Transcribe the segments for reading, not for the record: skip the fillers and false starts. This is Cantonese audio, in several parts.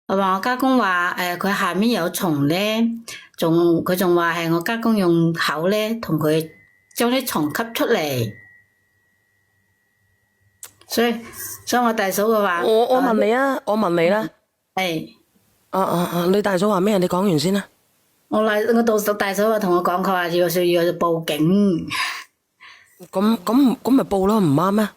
我話我家公話佢下面有蟲咧，佢仲話係我家公用口咧同佢將啲蟲吸出嚟，所以我大嫂嘅話，我問你啊，我問你啦。係你大嫂話咩？你講完先啦。我大嫂話同我講，佢話要報警。咁咪報咯，唔啱咩？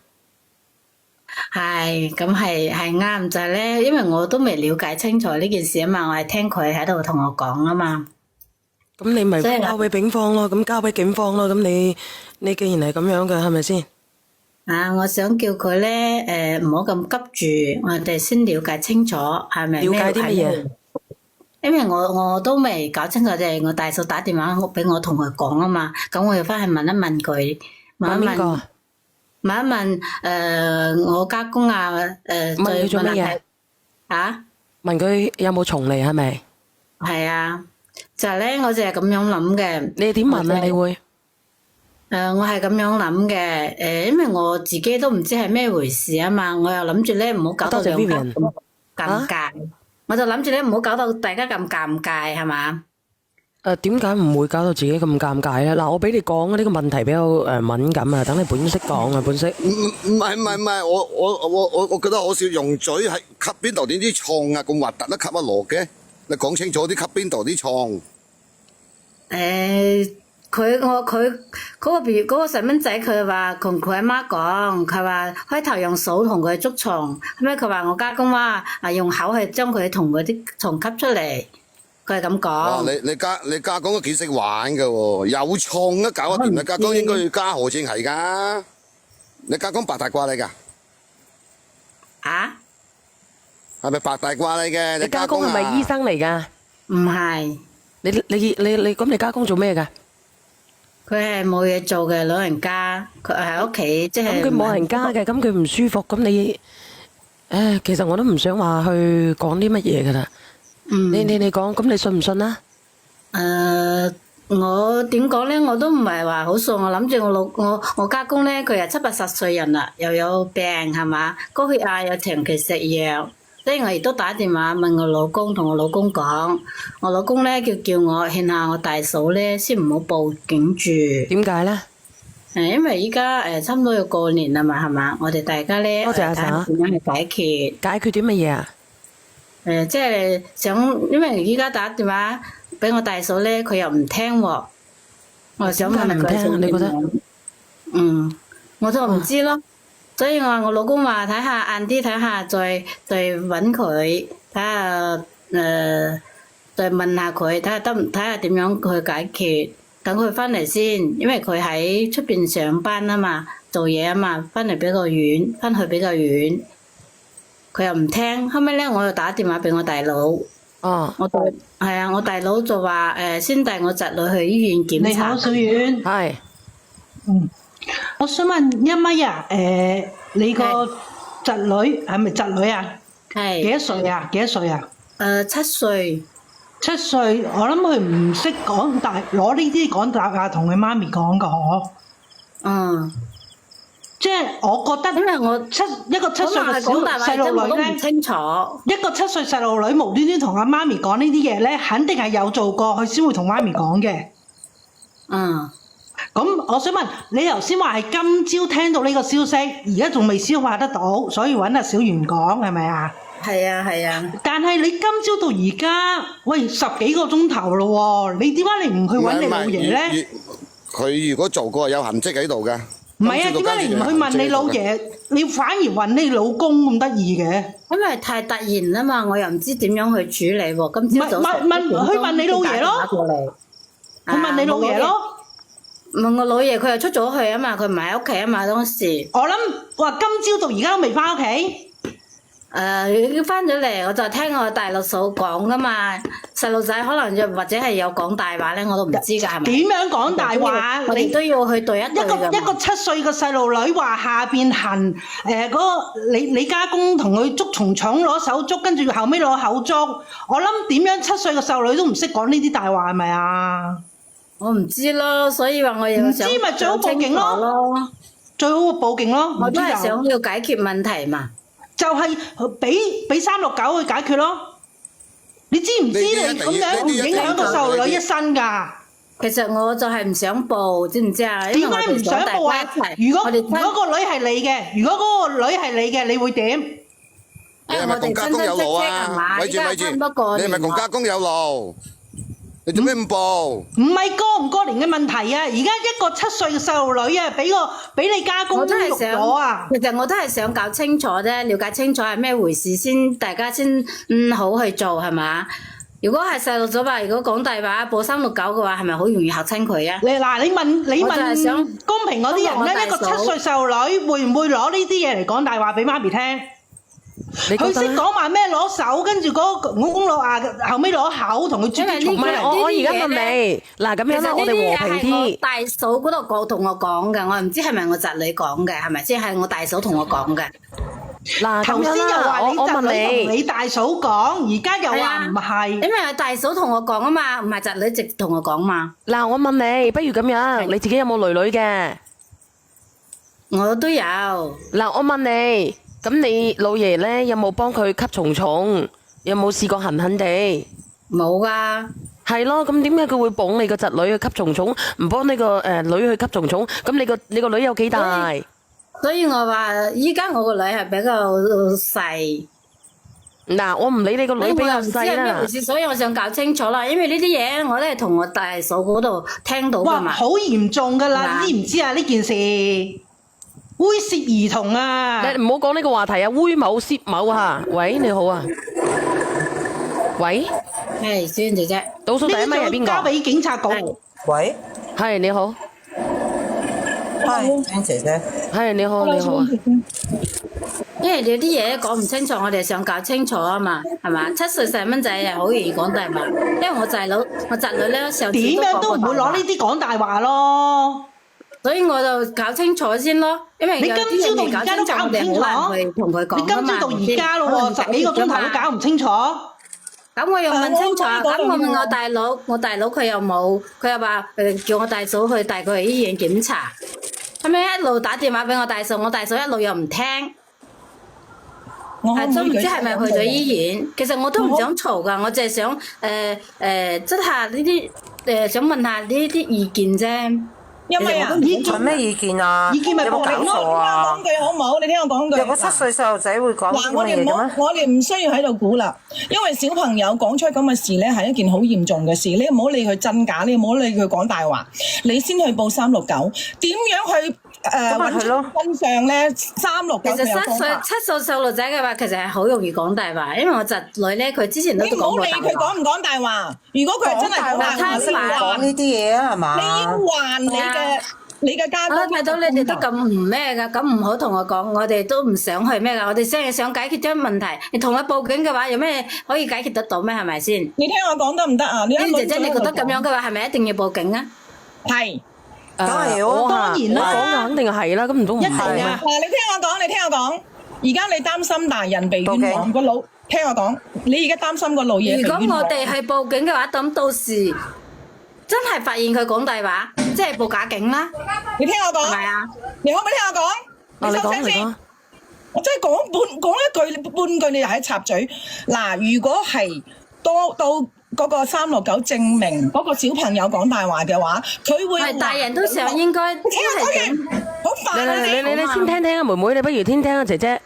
係，咁係啱，就係咧，因為我都未了解清楚呢件事啊嘛，我係聽佢喺度同我講啊嘛。咁你咪所以交俾警方咯，咁交俾警方咯。咁你既然係咁樣嘅，係咪先？我想叫佢咧，唔好咁急住，我哋先了解清楚係咪了解啲乜嘢？因為我都未搞清楚，就係我大嫂打電話俾我同佢講啊嘛，咁我要翻去問一問佢，問邊個？問一問我家公啊，問佢做乜嘢？問佢有冇蟲嚟係咪？係啊，就係咧，我就係咁樣諗嘅。你點問啊？你會？我係咁樣諗嘅，因為我自己都唔知係咩回事啊嘛，我又諗住咧唔好搞到兩家咁尷尬，我就諗住咧唔好搞到大家咁尷尬，係嘛？點解唔會搞到自己咁尷尬咧？嗱，我俾你講呢個問題比較敏感啊，等你本色講啊，本色。唔係，我覺得好少用嘴係吸邊度啲蟲啊，咁核突都吸一籮嘅，你講清楚啲吸邊度啲蟲。佢嗰個細蚊仔，佢話同佢阿媽講，佢話開頭用手同佢捉蟲，後尾佢話我家公話用口去將佢同嗰啲蟲吸出嚟，佢係咁講。你家公都幾識玩㗎喎，有蟲都搞得掂，你家公應該要加河正係㗎。你家公白大褂嚟㗎？係咪白大褂嚟嘅？你家公係咪醫生嚟㗎？唔係。你咁你家公做咩㗎？佢係冇嘢做嘅老人家，佢喺屋企即係。咁佢冇人家嘅，咁佢唔舒服，咁你，其實我都唔想話去講啲乜嘢噶啦。你講，咁你信唔信啊？我點講咧？我都唔係話好信，我諗住我家公咧，佢係70-80歲人啦，又有病係嘛，高血壓又長期食藥。所以我亦都打電話問我老公，同我老公講，我老公咧叫我勸下我大嫂咧，先唔好報警住。點解咧？因為依家差唔多要過年啦嘛，係嘛？我哋大家咧多謝阿點樣去解決啲乜嘢啊？即係想，因為依家打電話俾我大嫂咧，佢又唔聽喎。我想問佢想點樣？我就唔知咯。所以我話我老公話睇下晏啲睇下再搵佢睇下再問下佢睇下睇下點樣去解決，等佢翻嚟先，因為佢喺出邊上班啊嘛，做嘢啊嘛，翻去比較遠，佢又唔聽，後尾咧我又打電話俾我大佬，我大佬就話先帶我侄女去醫院檢查。你好，小遠。係。我想問一咪啊，你個侄女係咪侄女啊？係。幾多歲啊？7歲。7歲，我諗佢唔識講攞呢啲講大話同佢媽咪講噶嗬。即係我覺得，因為一個7歲嘅細路女咧，一個7歲細路女無端端同阿媽咪講呢啲嘢咧，肯定係有做過，佢先會同媽咪講嘅。咁我想問你頭先話係今朝聽到呢個消息，而家仲未消化得到，所以揾阿小袁講係咪啊？係啊。但係你今朝到而家，喂10幾個鐘頭咯喎，你點解你唔去揾你老爺咧？佢如果做過有痕跡喺度㗎。唔係啊，點解你唔去問你老爺，你反而揾你老公咁得意嘅？因為太突然啦嘛，我又唔知點樣去處理喎。今朝早問你老爺咯，去問你老爺咯。問我老爺，佢又出咗去啊嘛，佢唔喺屋企啊嘛當時。我諗話今朝到而家都未翻屋企。佢翻咗嚟，我就聽我大陸嫂講噶嘛。細路仔可能又或者係有講大話咧，我都唔知㗎，係咪？點樣講大話？我哋都要去對一對㗎。一個7歲嘅細路女話下邊痕，你家公同佢捉蟲蟲攞手捉，跟住後尾攞口捉。我諗點樣7歲嘅細路女都唔識講呢啲大話係咪啊？我唔知咯，所以話我又唔知咪最好報警咯，最好報警咯。我都係想要解決問題嘛，就係俾369去解決咯。你知唔知你咁樣會影響個細路女一生㗎？其實我就係唔想報，知唔知啊？點解唔想報啊？如果個女係你嘅，你會點？你係咪同家公有路啊？咪住，你係咪同家公有路？你做咩唔報？唔係過唔過年嘅問題啊！而家一個7歲嘅細路女啊，俾你家公侮辱咗啊！其實我都係想搞清楚啫，了解清楚係咩回事先，大家先好去做係嘛？如果係細路咗話，如果講大話報369嘅話，係咪好容易嚇親佢啊？你問公平嗰啲人咧，一個7歲細路女會唔會攞呢啲嘢嚟講大話俾媽咪聽？佢識講話咩攞手，跟住嗰個公攞啊，後尾攞口同佢轉轉。唔係，我而家問你，嗱咁樣啦，我哋和平啲。大嫂嗰度同我講嘅，我唔知係咪我侄女講嘅，係咪先係我大嫂同我講嘅？嗱，頭先又話你侄女同你大嫂講，而家又話唔係。因為係大嫂同我講啊嘛，唔係侄女直接同我講嘛。嗱，我問你，不如咁樣，你自己有冇女女嘅？我都有。嗱，我問你。咁你老爺咧有冇幫佢吸蟲蟲？有冇試過痕痕地？冇噶。係咯，咁點解佢會綁你個侄女去吸蟲蟲，唔幫你個女去吸蟲蟲？咁你個女有幾大？所以我話依家我個女係比較細。嗱，我唔理你個女比較細啦。所以我想搞清楚啦，因為呢啲嘢我都係同我大嫂嗰度聽到噶嘛。哇，好嚴重噶啦！你知唔知啊呢件事？猥褻兒童啊！你唔好講呢個話題啊！猥某褻某啊！喂，你好啊！喂，係小燕姐姐，倒數第一位係邊個？交俾警察局。喂，係你好。係姐姐。係你好，你好啊！因為你啲嘢講唔清楚，我哋想搞清楚啊嘛，係嘛？7歲細蚊仔係好容易講大話，因為我侄女咧上次點樣都唔會攞呢啲講大話咯。所以我就搞清楚先咯，因為你今朝到而家都搞唔清楚，同佢講你今朝到而家咯喎，10幾個鐘頭都搞唔清楚。咁我又問清楚，咁我問我大佬佢又冇，佢又話叫我大嫂去帶佢去醫院檢查，後尾一路打電話俾我大嫂一路又唔聽，都唔知係咪去咗醫院。其實我都唔想嘈噶，我淨係想即下呢啲想問下呢啲意見啫。因為啊，有咩意見啊？意見咪有冇搞錯啊？講句好唔好？你聽我講句。有個7歲細路仔會講啲乜嘢嘅咩？我哋唔需要喺度估啦，因為小朋友講出咁嘅事咧係一件好嚴重嘅事，你唔好理佢真假，你唔好理佢講大話，你先去報369。點樣去揾出真相咧？369其實7歲細路仔嘅話，其實係好容易講大話，因為我侄女咧，佢之前都講過大話。你唔好理佢講唔講大話，如果佢係真係講大話，先講呢啲嘢啊，係嘛？你要還你嘅家公。我睇到你哋都咁唔咩㗎，咁唔好同我講，我哋都唔想去咩㗎，我哋真係想解決咗問題。你同我報警嘅話，有咩可以解決得到咩？係咪先？你聽我講得唔得啊？姐姐，你覺得咁樣嘅話，係咪一定要報警啊？係。梗係要，當然啦，講嘅肯定係啦，咁唔通唔係咩？嗱，你聽我講，而家你擔心大人被冤枉個老，聽我講，你而家擔心個老嘢被冤枉。如果我哋係報警嘅話，咁到時真係發現佢講大話，即係報假警啦。你聽我講，係咪啊？你可唔可以聽我講？你收聲先。我真係講一句半句，你又喺插嘴。嗱，如果係到嗰個369證明嗰個小朋友講大話嘅話，佢會係大人都想應該都係咁。好煩啊！你先聽聽啊，妹妹，你不如聽聽啊，姐姐。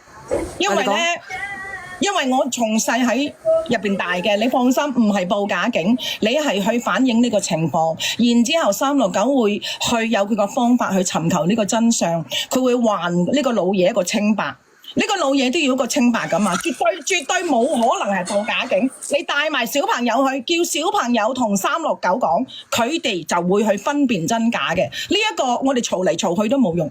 因為我從細喺入邊大嘅，你放心，唔係報假警，你係去反映呢個情況，然之後369會去有佢個方法去尋求呢個真相，佢會還呢個老爺一個清白。呢個老嘢都要一個清白㗎嘛，絕對冇可能係報假警。你帶埋小朋友去，叫小朋友同369講，佢哋就會去分辨真假嘅。呢一個我哋嘈嚟嘈去都冇用。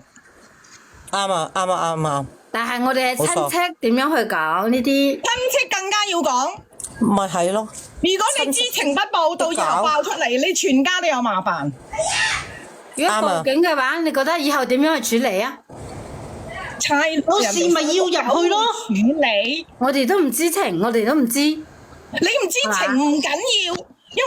啱啊！但係我哋係親戚，點樣去講呢啲？親戚更加要講。咪係咯。如果你知情不報，到以後爆出嚟，你全家都有麻煩。如果報警嘅話，你覺得以後點樣去處理啊？差佬事咪要入去咯，處理。我哋都唔知情，我哋都唔知。你唔知情唔緊要，因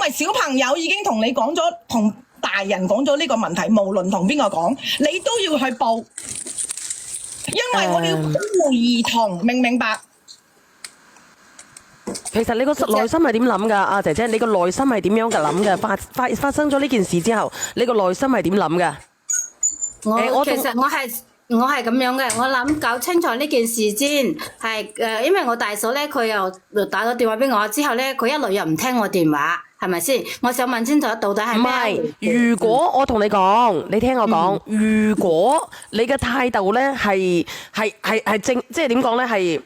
為小朋友已經同你講咗，同大人講咗呢個問題，無論同邊個講，你都要去報，因為我哋要保護兒童，明唔明白？其實你個內心係點諗㗎？阿姐姐，你個內心係點樣嘅諗嘅？發生咗呢件事之後，你個內心係點諗㗎？其實我係咁樣嘅，我諗搞清楚呢件事先，因為我大嫂咧，佢又打咗電話俾我之後咧，佢一路又唔聽我電話，係咪先？我想問清楚到底係咩？唔係，如果我同你講，你聽我講，如果你嘅態度咧係正，即係點講咧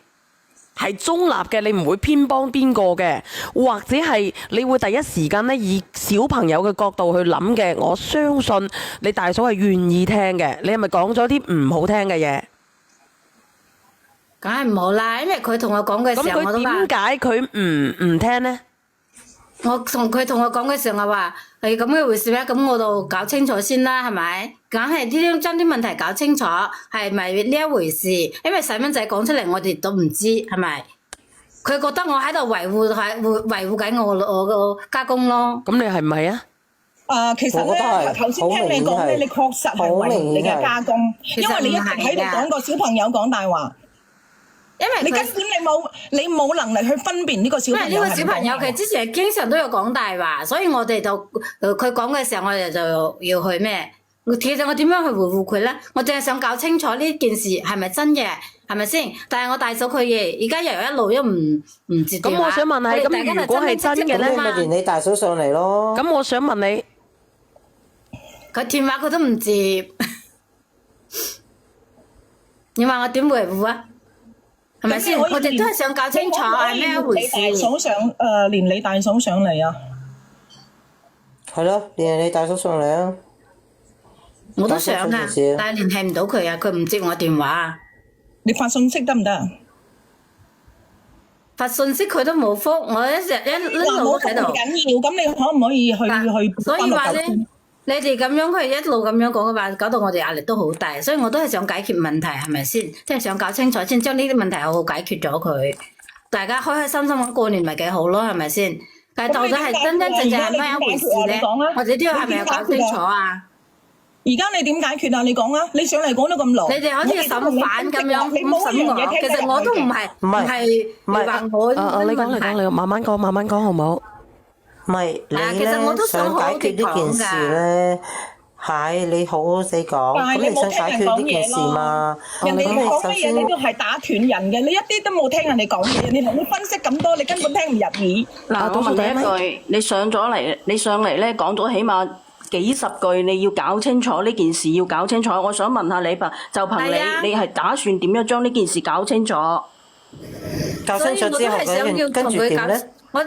係中立嘅，你唔會偏幫邊個嘅，或者係你會第一時間咧以小朋友嘅角度去諗嘅。我相信你大嫂係願意聽嘅。你係咪講咗啲唔好聽嘅嘢？梗係唔好啦，因為佢同我講嘅時候，我都話點解佢唔聽呢？佢同我講嘅時候，我話係咁嘅回事咩？咁我就搞清楚先啦，係咪？梗係將啲問題搞清楚，係咪呢一回事？因為細蚊仔講出嚟，我哋都唔知，係咪？佢覺得我喺度維護緊我個家公咯。咁你係唔係啊？其實咧，頭先聽你講咧，你確實係維護你嘅家公，因為你一直喺度講個小朋友講大話。因為你根本你冇能力去分辨呢個小朋友。因為呢個小朋友佢之前經常都有講大話，所以我哋就佢講嘅時候，我哋就要去咩？其實我點樣去回覆佢咧？我淨係想搞清楚呢件事係咪真嘅，係咪先？但係我大嫂佢而家又一路都唔接電話。咁我想問係，咁如果係真嘅咧，咪連你大嫂上嚟咯。咁我想問你，佢電話佢都唔接，你話我點回覆啊？係咪先？我哋都係想搞清楚係咩一回事。連你大嫂上嚟啊！係咯，連你大嫂上嚟啊！我都想啊，但係聯繫唔到佢啊，佢唔接我電話啊。你發信息得唔得啊？發信息佢都冇覆，我一路喺度。唔緊要，咁你可唔可以去？所以話咧，你哋咁樣佢一路咁樣講嘅話，搞到我哋壓力都好大，所以我都係想解決問題，係咪先？即係想搞清楚先，將呢啲問題好好解決咗佢，大家開開心心咁過年咪幾好咯，係咪先？但係到底係真真正正係咩一回事咧？或者呢個係咪要搞清楚啊？而家你點解決啊？你講啊！你上嚟講咗咁耐，你哋好似審犯咁樣審我，其實我都唔係話我。你講，慢慢講好唔好？唔係你咧想解決呢件事咧，係你好好地講。咁你想解決呢件事嘛？人哋講乜嘢你都係打斷人嘅，你一啲都冇聽人哋講嘢，你同佢分析咁多，你根本聽唔入耳。嗱，我問你一句，你上嚟咧講咗起碼幾十句，你要搞清楚呢件事，要搞清楚。我想問下你吧，就憑你係打算點樣將呢件事搞清楚？搞清楚之後跟住點咧？我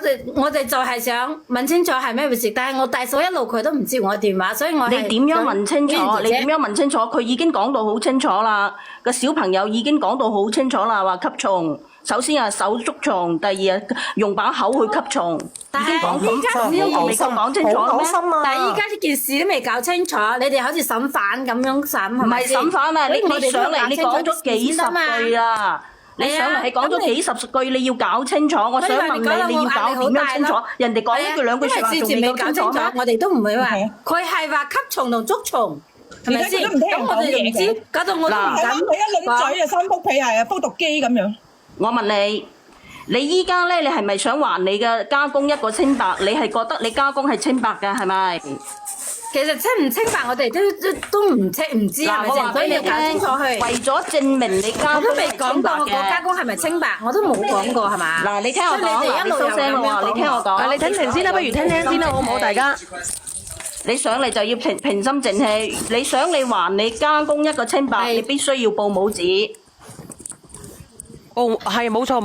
哋就係想問清楚係咩回事，但係我大嫂一路佢都唔接我電話，所以我你點樣問清楚？你點樣問清楚？佢已經講到好清楚啦，個小朋友已經講到好清楚啦，話吸蟲。首先係手捉蟲，第二用把口去吸蟲。但係依家呢個未夠講清楚咩？但係依家呢件事都未搞清楚，你哋好似審犯咁樣審，唔係審犯啊！你上嚟你講咗幾十句啊！你上嚟係講咗幾十句，你要搞清楚。我想問你，你要搞點樣清楚？人哋講一句兩句説話仲未搞清楚，我哋都唔會話。佢係話吸蟲同捉蟲，係咪先？咁我哋唔知，搞到我都唔敢。佢一輪嘴啊，三幅被係復讀機咁樣。我問你，你依家咧，你係咪想還你嘅家公一個清白？你係覺得你家公係清白嘅，係咪？其實清唔清白，我哋都唔知係咪先？所以你搞清楚去。為咗證明你家公，我都未講過我家公係咪清白，我都冇講過係嘛？嗱，你聽我講，你收聲喎，你聽我講。你聽先啦，不如聽先啦，好唔好？大家，你上嚟就要平心靜氣。你想你還你家公一個清白，你必須要報母子。係冇錯，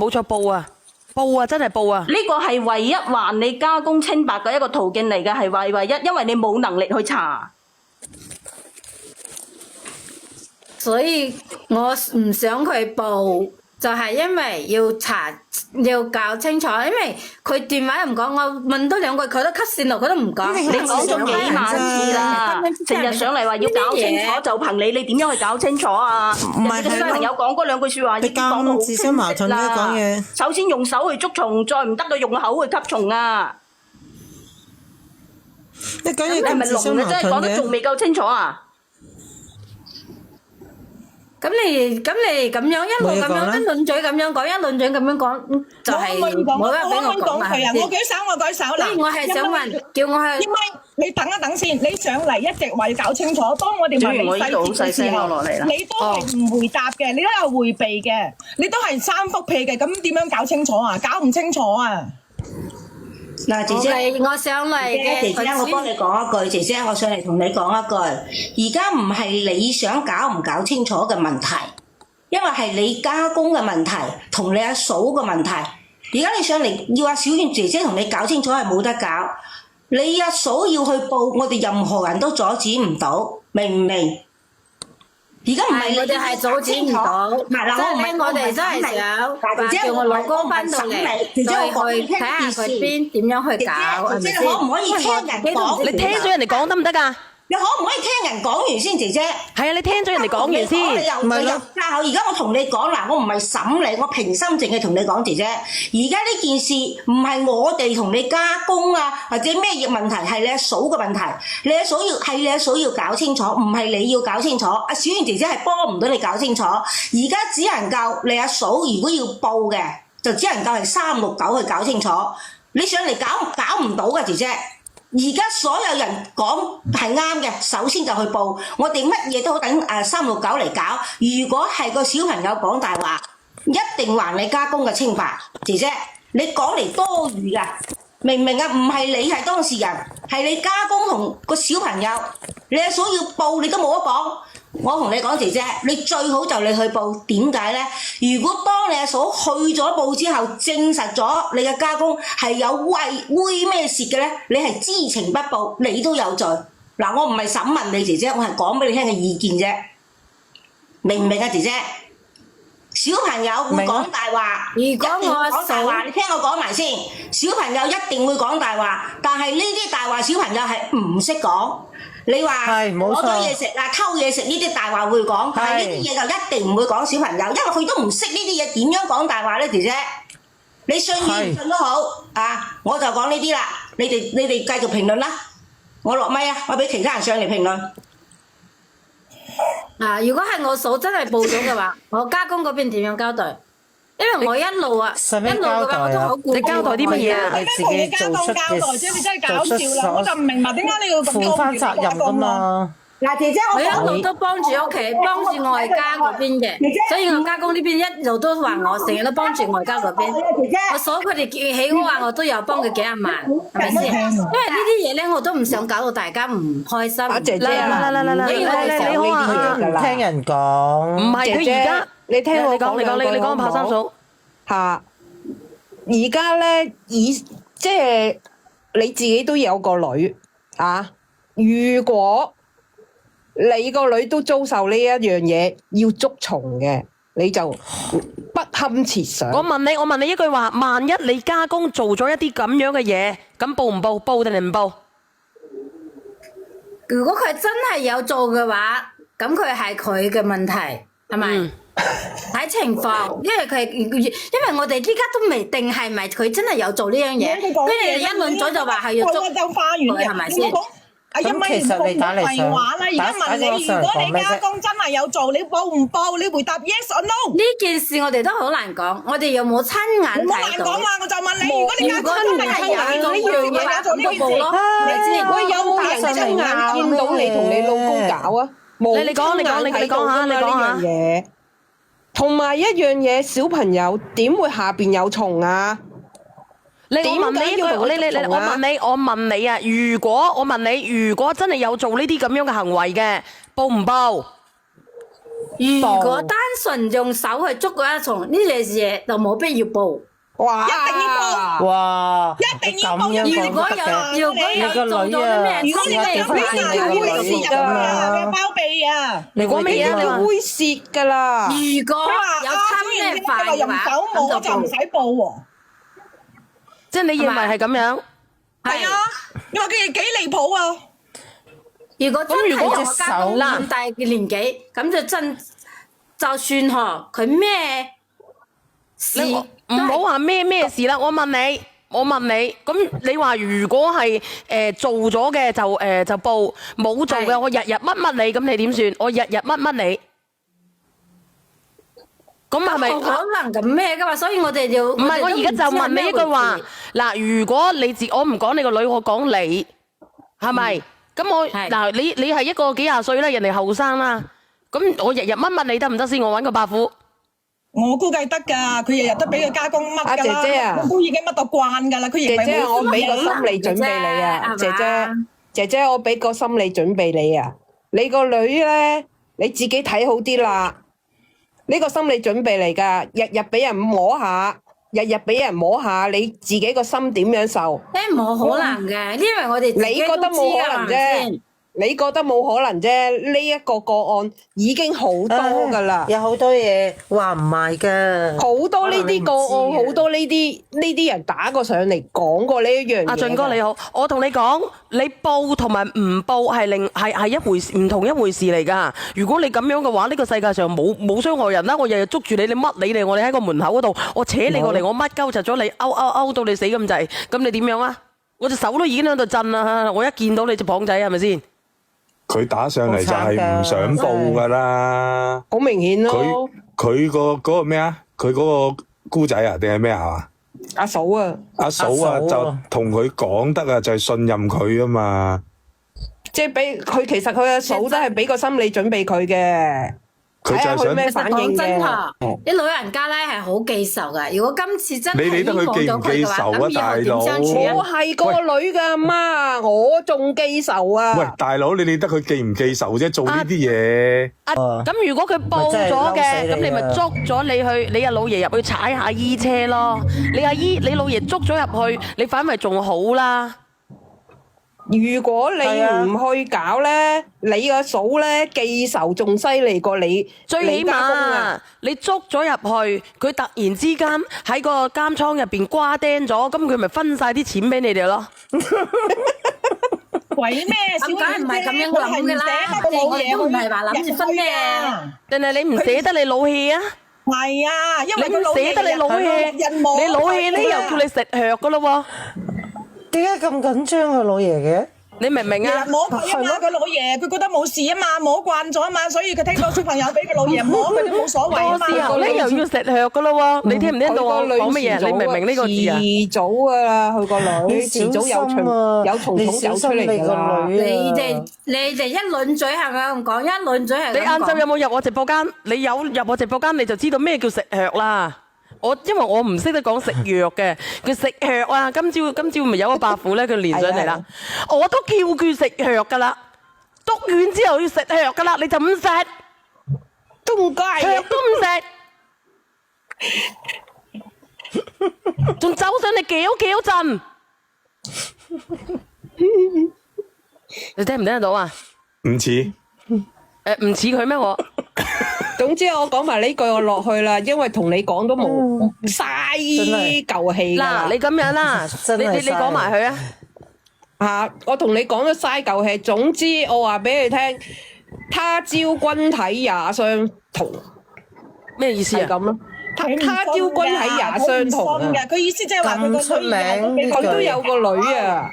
報啊，真係報啊！呢個係唯一還你家公清白嘅一個途徑嚟嘅，係唯一，因為你冇能力去查。所以我唔想佢報，就係因為要查，要搞清楚。因為佢電話又唔講，我問多兩句佢都 cut 線路，佢都唔講。你講咗幾萬次啦，成日上嚟話要搞清楚，就憑你點樣去搞清楚啊？唔係個小朋友講嗰兩句説話已經講到好清晰啦。首先用手去捉蟲，再唔得就用口去吸蟲啊！你係咪聾嘅啫？講得仲未夠清楚啊？咁你咁樣一路咁樣一輪嘴咁樣講，一輪嘴咁樣講，就係冇得俾我講啊！我舉手嗱，我係想問，叫我去。因為你等一等先，你上嚟一直話要搞清楚。當我哋問你細節嘅時候，你都係唔回答嘅，你都有迴避嘅，你都係三幅屁嘅，咁點樣搞清楚啊？搞唔清楚啊！嗱，姐姐，我上嚟嘅，姐姐，我幫你講一句，姐姐，我上嚟同你講一句，而家唔係你想搞唔搞清楚嘅問題，因為係你家公嘅問題，同你阿嫂嘅問題。而家你上嚟要阿小燕姐姐同你搞清楚係冇得搞，你阿嫂要去報，我哋任何人都阻止唔到，明唔明？而家唔係我哋係阻止唔到，我哋真係想叫我老公翻到嚟，再去睇下佢邊點樣去搞，係咪先？可唔可以聽人講？你聽咗人哋講得唔得㗎？你可唔可以聽人講完先，姐姐？係啊，你聽咗人哋講完先。唔係咯，而家我同你講嗱，我唔係審你，我平心靜氣同你講，姐姐。而家呢件事唔係我哋同你家公啊，或者咩嘢問題，係你阿嫂嘅問題。你阿嫂要搞清楚，唔係你要搞清楚。阿小燕姐姐係幫唔到你搞清楚。而家只能夠你阿嫂如果要報嘅，就只能夠係369去搞清楚。你上嚟搞唔到嘅，姐姐。而家所有人講係啱嘅，首先就去報。我哋乜嘢都等369嚟搞。如果係個小朋友講大話，一定還你家公嘅清白。姐姐，你講嚟多餘㗎，明唔明啊？唔係你係當事人，係你家公同個小朋友。你阿嫂要報，你都冇得講。我同你講，姐姐，你最好就你去報。點解呢？如果當你阿嫂去咗報之後，證實咗你嘅家公係有穢咩事嘅呢，你係知情不報，你都有罪。嗱，我唔係審問你姐姐，我係講俾你聽嘅意見啫。明唔明啊，姐姐？小朋友會講大話，如果我講大話，你聽我講埋先。小朋友一定會講大話，但係呢啲大話小朋友係唔識講。你話攞咗嘢食啊、偷嘢食呢啲大話會講，但係呢啲嘢就一定唔會講小朋友，因為佢都唔識呢啲嘢，點樣講大話咧，姐姐？你信與唔信都好啊，我就講呢啲啦。你哋繼續評論啦，我落咪啊，我俾其他人上嚟評論。如果係我嫂真係報咗嘅話，我家公嗰邊點樣交代？因為我一路嘅話，我都好顧。你交代啲乜嘢啊？你自己家公交代啫，你真係搞笑啦！我就唔明白點解你要咁負翻責任㗎嘛？嗱，姐姐，我一路都幫住屋企，幫住外家嗰邊嘅，所以我家公呢邊一路都話我成日都幫住外家嗰邊。我嫂佢哋起屋啊，我都有幫佢幾廿萬，係咪先？因為呢啲嘢咧，我都唔想搞到大家唔開心。阿姐姐啊，你好啊，唔聽人講。唔係佢而家，你聽我講，你講拍三嫂嚇。而家咧，即係你自己都有個女啊，如果你個女都遭受呢一樣嘢，要捉蟲嘅，你就不堪設想。我問你一句話，萬一你家公做咗一啲咁樣嘅嘢，咁報唔報？報定係唔報？如果佢真係有做嘅話，咁佢係佢嘅問題，係咪？睇情況，因為我哋依家都未定係咪佢真係有做呢樣嘢，跟住一輪咗就話係要捉佢，係咪先？咁其實你打嚟上，話啦，而家問你，如果你家公真係有做，你報唔報？你回答 yes or no？呢件事我哋都好難講，我哋有冇親眼睇到？好難講啊！我就問你，如果你家公真係有呢樣嘢，有做呢件事，喂，有冇人親眼見到你同你老公搞啊？冇，你講下呢樣嘢。同埋一樣嘢，小朋友點會下邊有蟲啊？我問你啊！如果真係有做呢啲咁樣嘅行為嘅，報唔報？如果單純用手去捉嗰一蟲，呢件事就冇必要報。哇！一定要報！哇！一定要報！如果有做到啲咩？如果你係會蝕啊，包庇啊！你講咩嘢？你會蝕㗎啦！如果有侵咩犯嘅話，咁就唔使報喎。即係你認為係咁樣？係啊，因為佢幾離譜啊！如果真係有家公咁大嘅年紀，咁就算佢咩事，唔好話咩事啦。我問你，咁你話如果係做咗嘅就報，冇做嘅我日日乜你，咁你點算？我日日乜你？咁係咪冇可能咁咩噶嘛？所以我哋就唔係，我而家就問你一句話，嗱，如果你我唔講你個女，我講你，係咪？咁我嗱，你係一個幾廿歲啦，人哋後生啦，咁我日日乜你得唔得先？我揾個伯父。我估計得㗎，佢日日都俾佢加工乜㗎啦，姐姐啊，都已經乜到慣㗎啦。佢姐姐，我俾個心理準備你啊，姐姐，我俾個心理準備你啊。你個女咧，你自己睇好啲啦。呢個心理準備嚟㗎，日日俾人摸下，日日俾人摸下，你自己個心點樣受？冇可能嘅，因為我哋你覺得冇可能啫。你覺得冇可能啫？呢一個個案已經好多噶啦，有好多嘢話唔埋噶，好多呢啲個案，好多呢啲人打過上嚟講過呢一樣嘢。阿俊哥你好，我同你講，你報同埋唔報係一回事，唔同一回事嚟噶。如果你咁樣嘅話，呢個世界上冇傷害人啦。我日日捉住你，你乜你哋，我哋喺個門口嗰度，我扯你過嚟，我乜鳩窒咗你，勾到你死咁滯，咁你點樣啊？我隻手都已經喺度震啦，我一見到你隻膀仔係咪先？佢打上嚟就係唔想報噶啦，好明顯咯。佢嗰個咩啊？佢嗰個姑仔啊，定係咩啊？阿嫂啊，阿嫂啊，就同佢講得啊，就係信任佢啊嘛。即係俾佢，其實佢阿嫂都係俾個心理準備佢嘅。佢就係想咩反應嘅？啲老人家咧係好記仇噶。如果今次真係你理得佢記唔記仇啊，大佬？我係個女噶媽，我仲記仇啊！喂，大佬，你理得佢記唔記仇啫？做呢啲嘢。咁如果佢報咗嘅，咁你咪捉咗你去，你阿老爺入去踩下衣車咯。你老爺捉咗入去，你反為仲好啦。如果你唔去搞咧，你個嫂咧記仇仲犀利過你，最起碼你捉咗入去，佢突然之間喺個監倉入邊瓜釘咗，咁佢咪分晒啲錢俾你哋咯？鬼咩？咁梗係唔係咁樣諗嘅啦，我哋都唔係話諗住分咩，定係你唔捨得你老氣啊？係啊，因為你唔捨得你老氣，你老氣呢又叫你食藥噶咯喎？點解咁緊張啊，老爺嘅？你明唔明啊？摸佢啊嘛，佢老爺佢覺得冇事啊嘛，摸慣咗啊嘛，所以佢聽到小朋友俾個老爺摸，佢都冇所謂啊嘛。時候咧又要食藥噶咯喎，你聽唔聽到我講乜嘢？你明唔明呢個字啊？遲早啊，佢個女遲早有蟲走出嚟㗎啦。你哋一輪嘴係咁講，一輪嘴係咁講。你晏晝有冇入我直播間？你有入我直播間，你就知道咩叫食藥啦。因為我唔識得講食藥嘅，佢食藥啊！今朝咪有個伯父咧，佢連上嚟啦。我都叫佢食藥噶啦，督完之後要食藥噶啦，你就唔食，都唔該，藥都唔食，仲走上嚟叫震，你聽唔聽得到啊？唔似，唔似佢咩我？總之我講埋呢句我落去啦，因為同你講都冇嘥舊氣啦。嗱，你咁樣啦，你講埋佢啊！嚇，我同你講咗嘥舊氣。總之我話俾你聽，他朝君體也相同，咩意思啊？咁咯，他朝君體也相同啊！佢意思即係話佢個出名，佢都有個女啊，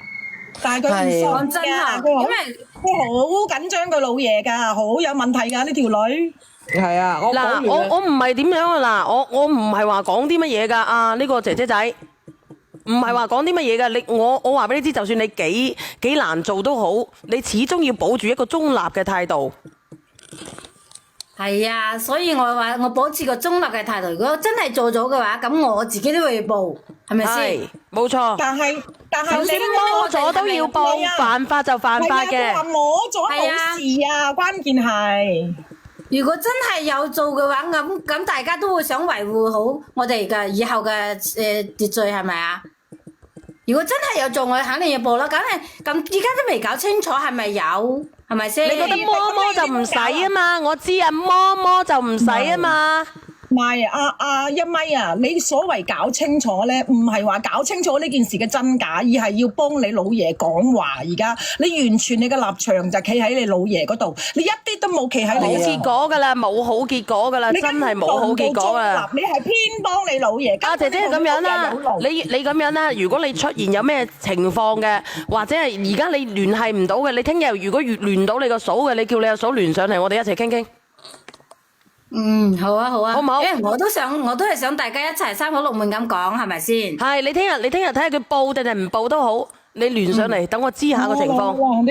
但係佢唔信真㗎，因為佢好緊張個老爺㗎，好有問題㗎呢條女。係啊，嗱，我唔係點樣啊！嗱，我唔係話講啲乜嘢噶啊！呢個姐姐仔唔係話講啲乜嘢噶，我話俾你知，就算你幾難做都好，你始終要保住一個中立嘅態度。係啊，所以我話我保持個中立嘅態度。如果真係做咗嘅話，咁我自己都會報，係咪先？冇錯。但係就算摸咗都要報，犯法就犯法嘅。佢話摸咗冇事啊，關鍵係。如果真係有做嘅話，咁大家都會想維護好我哋嘅以後嘅秩序，係咪啊？如果真係有做，我肯定要報啦。咁而家都未搞清楚係咪有，係咪先？你覺得摸就唔使啊嘛？我知啊，摸就唔使啊嘛。唔係一咪啊！你所謂搞清楚咧，唔係話搞清楚呢件事嘅真假，而係要幫你老爺講話。而家你完全你嘅立場就企喺你老爺嗰度，你一啲都冇企喺你。冇結果噶啦，冇好結果噶啦，真係冇好結果啊！你係偏幫你老爺。阿姐姐咁樣啦，你咁樣啦，如果你出現有咩情況嘅，或者係而家你聯繫唔到嘅，你聽日如果聯到你個嫂嘅，你叫你阿嫂聯上嚟，我哋一齊傾傾。嗯，好啊，好啊，好唔好？因為我都係想大家一齊三口六面咁講，係咪先？係你聽日睇下佢報定係唔報都好，你聯上嚟，等我知下個情況。